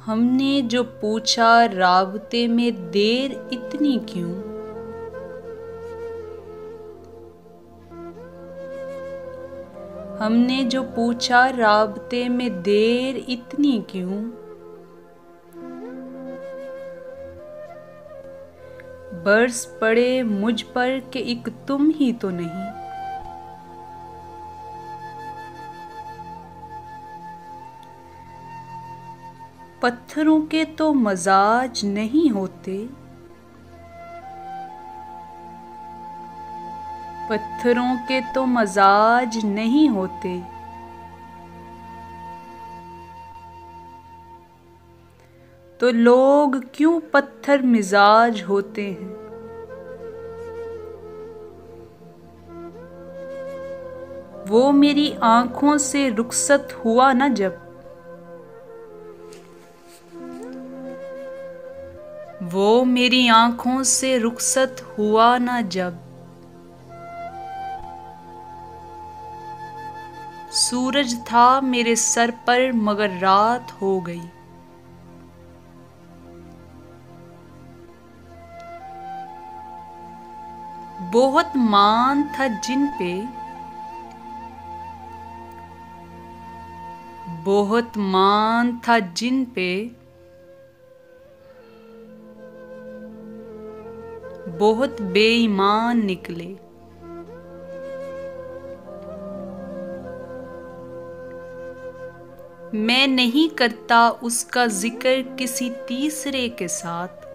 हमने जो पूछा राबते में देर इतनी क्यों। हमने जो पूछा राबते में देर इतनी क्यों। बरस पड़े मुझ पर कि एक तुम ही तो नहीं। पत्थरों के तो मजाज नहीं होते। पत्थरों के तो मजाज नहीं होते। तो लोग क्यों पत्थर मिजाज होते हैं। वो मेरी आंखों से रुखसत हुआ न जब। वो मेरी आंखों से रुखसत हुआ न जब। सूरज था मेरे सर पर मगर रात हो गई। बहुत मान था जिन पे। बहुत मान था जिन पे। बहुत बेईमान निकले। मैं नहीं करता उसका जिक्र किसी तीसरे के साथ।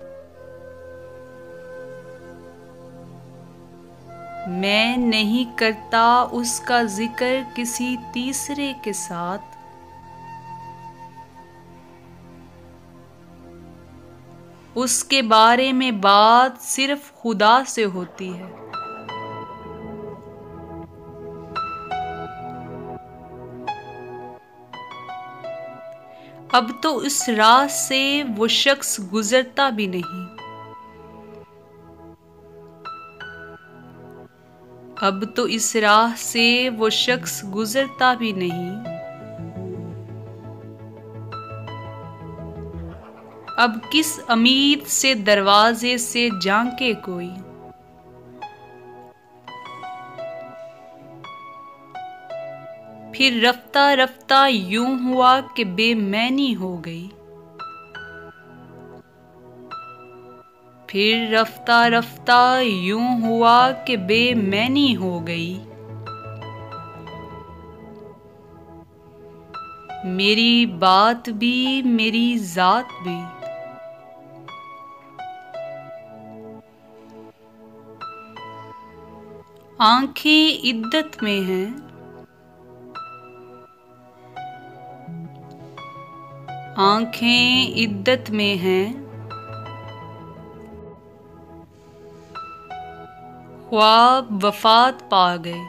मैं नहीं करता उसका जिक्र किसी तीसरे के साथ। उसके बारे में बात सिर्फ खुदा से होती है। अब तो उस राह से वो शख्स गुजरता भी नहीं। अब तो इस राह से वो शख्स गुजरता भी नहीं। अब किस उम्मीद से दरवाजे से झांके कोई। फिर रफ्ता रफ्ता यूं हुआ कि बेमैनी हो गई। फिर रफ्ता रफ्ता यूं हुआ कि बेमैनी हो गई। मेरी बात भी मेरी जात भी। आंखें इद्दत में हैं। आंखें इद्दत में हैं। ख्वाब वफात पा गए।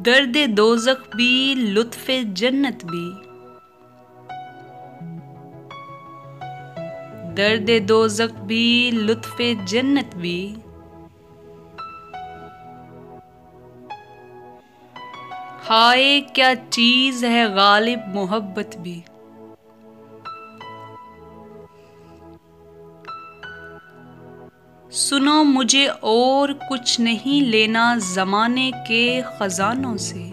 दर्द दोज़ख भी लुत्फ़े जन्नत भी। दर्द दोज़ख भी लुत्फ़े जन्नत भी। हाय क्या चीज़ है गालिब मोहब्बत भी। सुनो मुझे और कुछ नहीं लेना ज़माने के ख़ज़ानों से।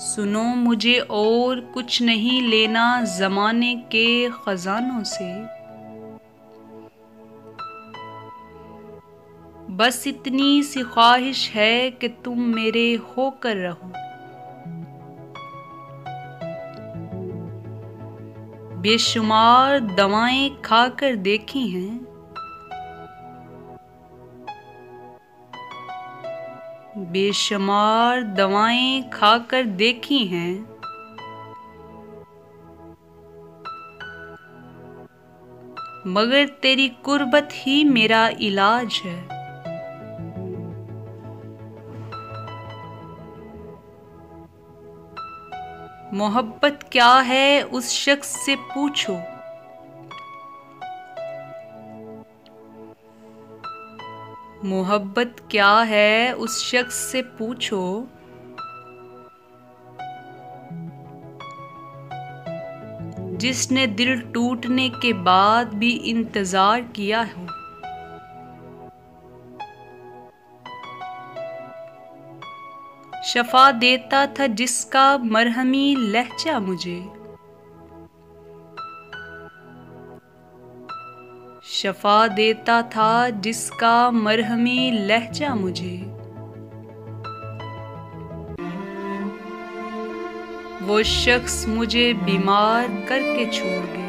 सुनो मुझे और कुछ नहीं लेना ज़माने के ख़ज़ानों से। बस इतनी सी ख्वाहिश है कि तुम मेरे होकर रहो। बेशुमार दवाएं खाकर देखी हैं। बेशुमार दवाएं खाकर देखी हैं। मगर तेरी कुर्बत ही मेरा इलाज है। मोहब्बत क्या है उस शख्स से पूछो। मोहब्बत क्या है उस शख्स से पूछो, जिसने दिल टूटने के बाद भी इंतजार किया हो। शफा देता था जिसका मरहमी लहजा मुझे, शफा देता था जिसका मरहमी लहजा मुझे। वो शख्स मुझे बीमार करके छोड़ गया।